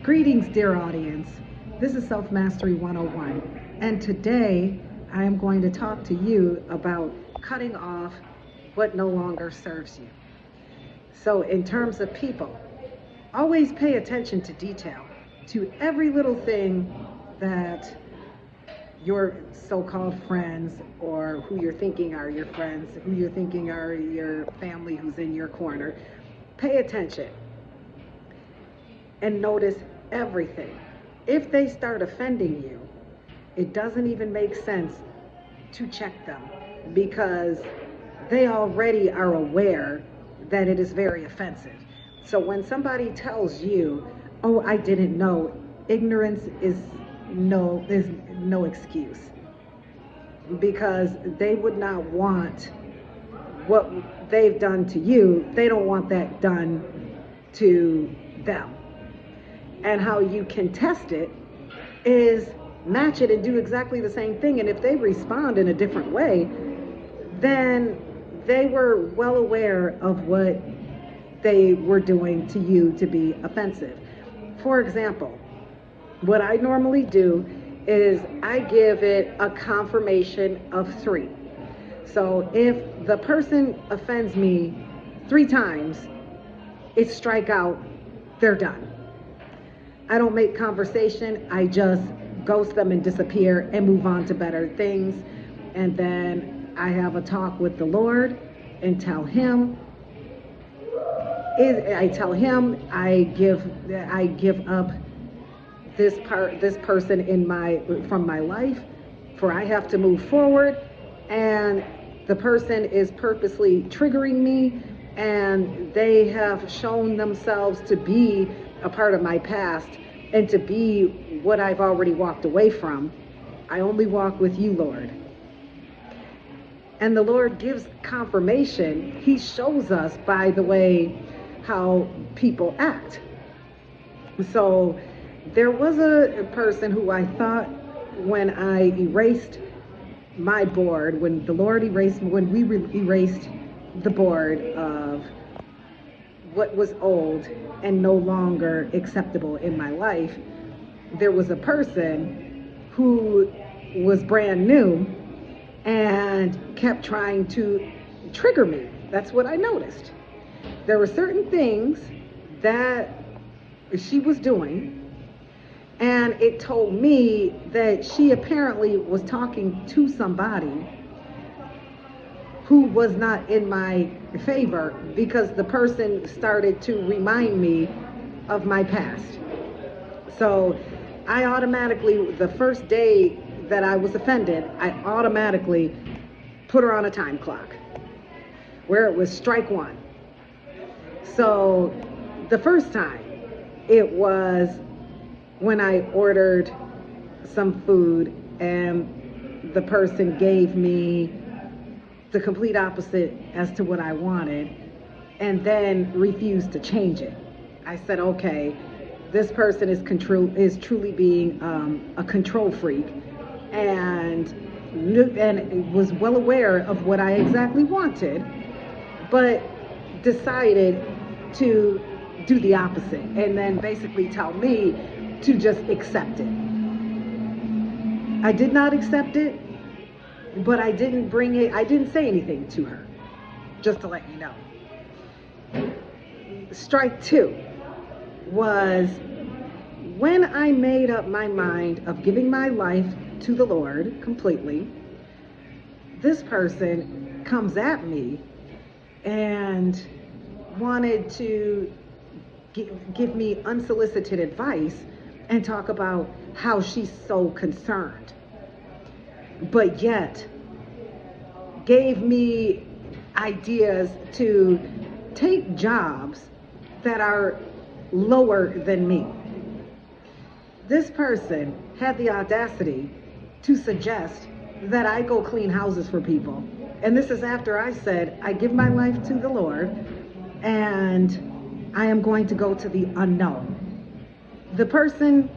Greetings, dear audience. This is Self Mastery 101, and today I am going to talk to you about cutting off what no longer serves you. So, in terms of people, always pay attention to detail, to every little thing that your so-called friends, or who you're thinking are your friends, who you're thinking are your family who's in your corner. Pay attention and notice everything. If they start offending you, it doesn't even make sense to check them, because they already are aware that it is very offensive. So when somebody tells you, oh, I didn't know, ignorance is no excuse, because they would not want what they've done to you, they don't want that done to them. And how you can test it is match it and do exactly the same thing. And if they respond in a different way, then they were well aware of what they were doing to you to be offensive. For example, what I normally do is I give it a confirmation of 3. So if the person offends me 3 times, it's strike out, they're done. I don't make conversation, I just ghost them and disappear and move on to better things. And then I have a talk with the Lord and tell him, I give up this person from my life, for I have to move forward, and the person is purposely triggering me, and they have shown themselves to be a part of my past and to be what I've already walked away from. I only walk with you, Lord. And the Lord gives confirmation. He shows us by the way how people act. So there was a person who I thought, when I erased my board, when we erased the board of what was old and no longer acceptable in my life, there was a person who was brand new and kept trying to trigger me. That's what I noticed. There were certain things that she was doing, and it told me that she apparently was talking to somebody who was not in my favor, because the person started to remind me of my past. So I automatically, the first day that I was offended, I automatically put her on a time clock where it was strike 1. So the first time, it was when I ordered some food and the person gave me the complete opposite as to what I wanted, and then refused to change it. I said, okay, this person is truly being a control freak, and was well aware of what I exactly wanted, but decided to do the opposite, and then basically tell me to just accept it. I did not accept it, but I didn't say anything to her, just to let you know. Strike 2 was when I made up my mind of giving my life to the Lord completely. This person comes at me and wanted to give me unsolicited advice and talk about how she's so concerned, but yet gave me ideas to take jobs that are lower than me. This person had the audacity to suggest that I go clean houses for people. And this is after I said, I give my life to the Lord and I am going to go to the unknown. The person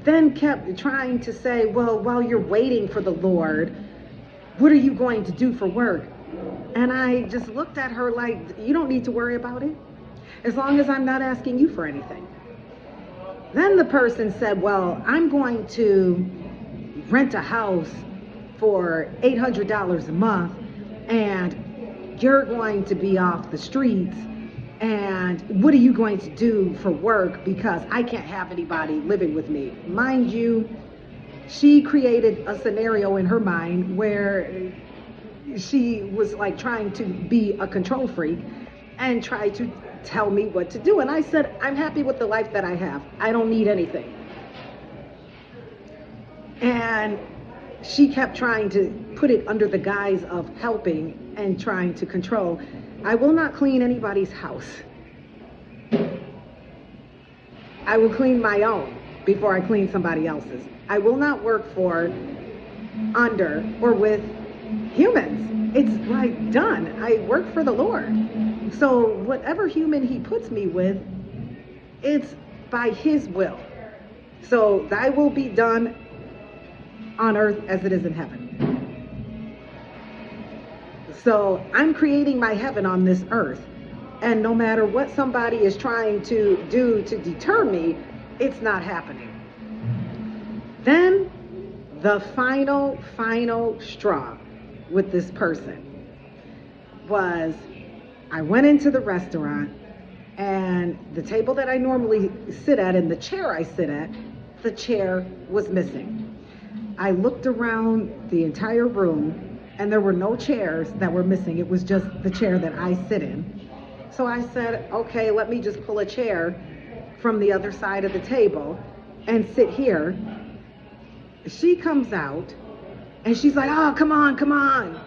then kept trying to say, well, while you're waiting for the Lord, what are you going to do for work? And I just looked at her like, you don't need to worry about it, as long as I'm not asking you for anything. Then the person said, well, I'm going to rent a house for $800 a month, and you're going to be off the streets, and what are you going to do for work, because I can't have anybody living with me. Mind you, she created a scenario in her mind where she was like trying to be a control freak and try to tell me what to do. And I said, I'm happy with the life that I have. I don't need anything. And she kept trying to put it under the guise of helping and trying to control. I will not clean anybody's house. I will clean my own before I clean somebody else's. I will not work for, under, or with humans. It's like done. I work for the Lord. So whatever human he puts me with, it's by his will. So thy will be done on earth as it is in heaven. So I'm creating my heaven on this earth. And no matter what somebody is trying to do to deter me, it's not happening. Then the final straw with this person was, I went into the restaurant, and the table that I normally sit at and the chair I sit at, the chair was missing. I looked around the entire room, and there were no chairs that were missing. It was just the chair that I sit in. So I said, okay, let me just pull a chair from the other side of the table and sit here. She comes out, and she's like, oh, come on,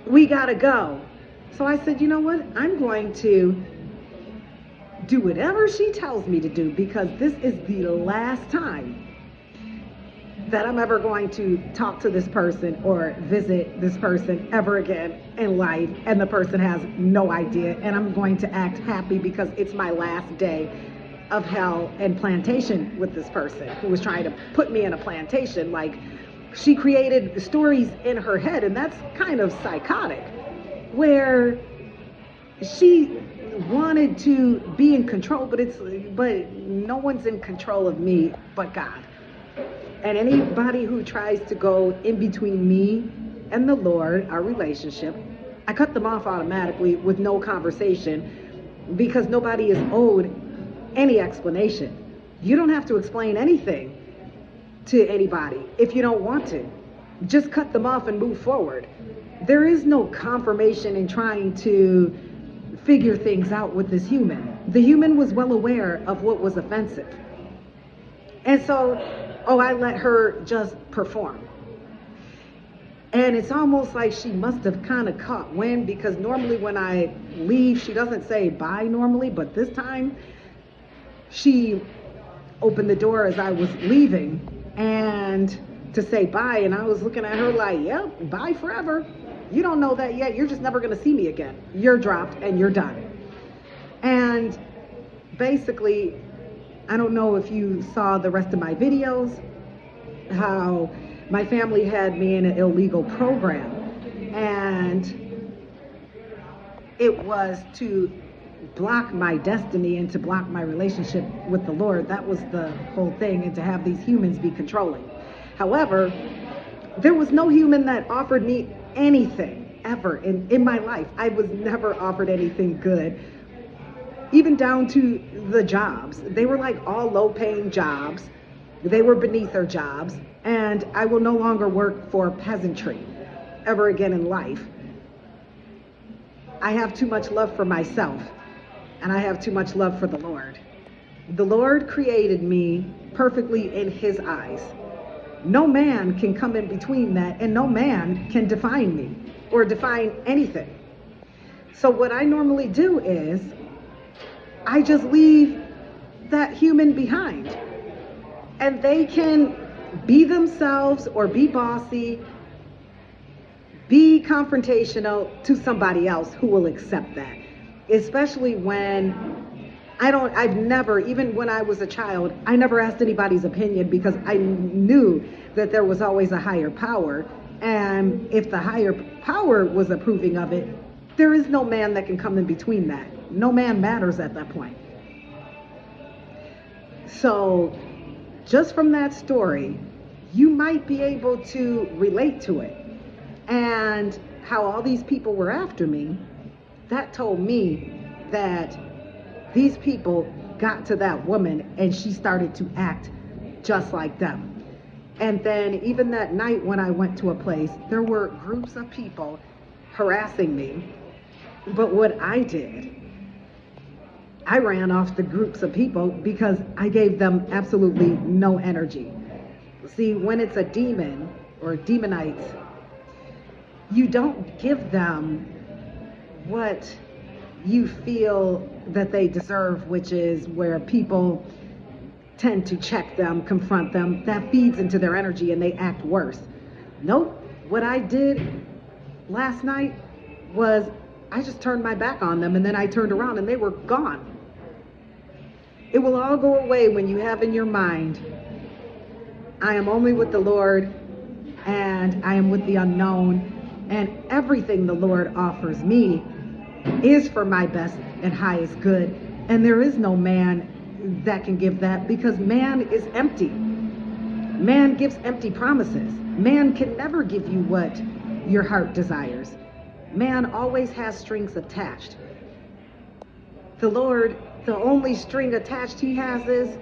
we gotta go. So I said, you know what? I'm going to do whatever she tells me to do, because this is the last time that I'm ever going to talk to this person or visit this person ever again in life, and the person has no idea, and I'm going to act happy because it's my last day of hell and plantation with this person who was trying to put me in a plantation. Like, she created stories in her head, and that's kind of psychotic, where she wanted to be in control, but no one's in control of me but God. And anybody who tries to go in between me and the Lord, our relationship, I cut them off automatically with no conversation, because nobody is owed any explanation. You don't have to explain anything to anybody if you don't want to. Just cut them off and move forward. There is no confirmation in trying to figure things out with this human. The human was well aware of what was offensive. And so, I let her just perform. And it's almost like she must have kind of caught wind, because normally when I leave, she doesn't say bye normally, but this time she opened the door as I was leaving and to say bye, and I was looking at her like, yep, bye forever. You don't know that yet. You're just never going to see me again. You're dropped and you're done. And basically, I don't know if you saw the rest of my videos, how my family had me in an illegal program, and it was to block my destiny and to block my relationship with the Lord. That was the whole thing, and to have these humans be controlling. However, there was no human that offered me anything ever in my life. I was never offered anything good, even down to the jobs. They were like all low-paying jobs. They were beneath their jobs, and I will no longer work for peasantry ever again in life. I have too much love for myself, and I have too much love for the Lord. The Lord created me perfectly in his eyes. No man can come in between that, and no man can define me or define anything. So what I normally do is I just leave that human behind, and they can be themselves or be bossy, be confrontational to somebody else who will accept that. Especially when I've never, even when I was a child, I never asked anybody's opinion, because I knew that there was always a higher power. And if the higher power was approving of it, there is no man that can come in between that. No man matters at that point. So just from that story, you might be able to relate to it. And how all these people were after me, that told me that these people got to that woman and she started to act just like them. And then even that night when I went to a place, there were groups of people harassing me. But what I did, I ran off the groups of people because I gave them absolutely no energy. See, when it's a demon or demonites, you don't give them what you feel that they deserve, which is where people tend to check them, confront them. That feeds into their energy and they act worse. Nope. What I did last night was I just turned my back on them, and then I turned around and they were gone. It will all go away when you have in your mind, I am only with the Lord and I am with the unknown, and everything the Lord offers me is for my best and highest good. And there is no man that can give that, because man is empty. Man gives empty promises. Man can never give you what your heart desires. Man always has strings attached. The Lord, the only string attached he has is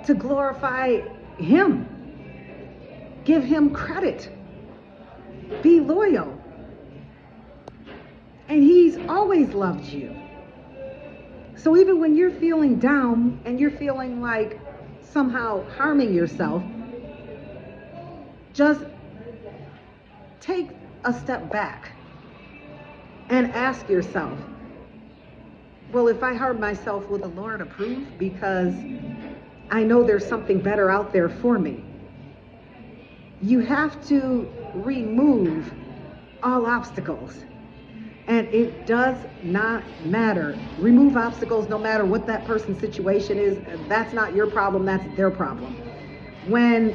to glorify him. Give him credit. Be loyal. And he's always loved you. So even when you're feeling down and you're feeling like somehow harming yourself, just take a step back and ask yourself, well, if I harm myself, will the Lord approve? Because I know there's something better out there for me. You have to remove all obstacles. And it does not matter. Remove obstacles no matter what that person's situation is. That's not your problem, that's their problem. When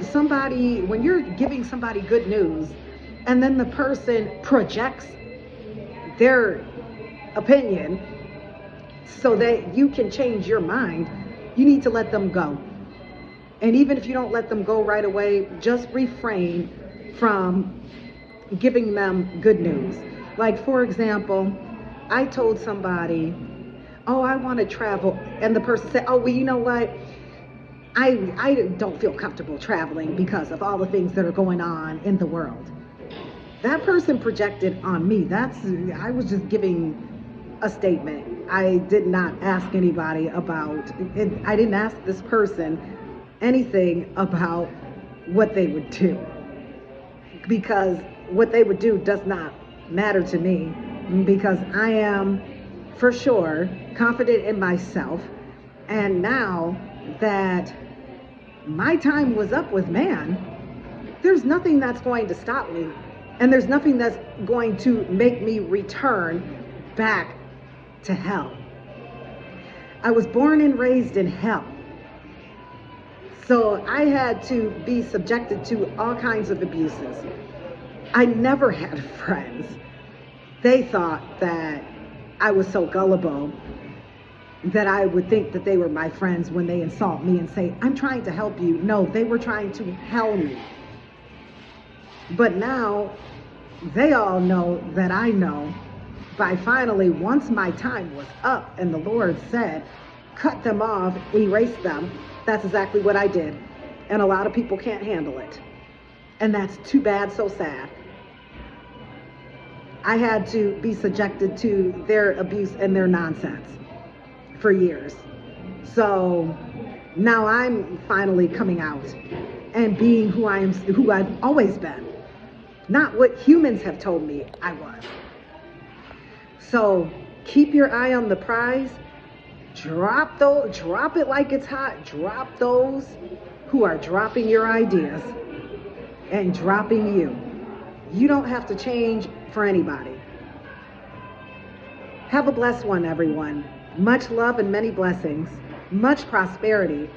you're giving somebody good news and then the person projects their opinion so that you can change your mind, you need to let them go. And even if you don't let them go right away, just refrain from giving them good news. Like, for example, I told somebody, oh, I want to travel. And the person said, oh, well, you know what? I don't feel comfortable traveling because of all the things that are going on in the world. That person projected on me. I was just giving a statement. I did not ask anybody about it. I didn't ask this person anything about what they would do, because what they would do does not matter to me, because I am for sure confident in myself. And now that my time was up with man, there's nothing that's going to stop me, and there's nothing that's going to make me return back to hell. I was born and raised in hell, so I had to be subjected to all kinds of abuses. I never had friends. They thought that I was so gullible that I would think that they were my friends when they insult me and say, I'm trying to help you. No, they were trying to hell me. But now they all know that I know. By finally, once my time was up and the Lord said, cut them off, erase them, that's exactly what I did. And a lot of people can't handle it. And that's too bad, so sad. I had to be subjected to their abuse and their nonsense for years. So now I'm finally coming out and being who I've always been, not what humans have told me I was. So keep your eye on the prize. Drop it like it's hot. Drop those who are dropping your ideas and dropping you. You don't have to change for anybody. Have a blessed one, everyone. Much love and many blessings. Much prosperity.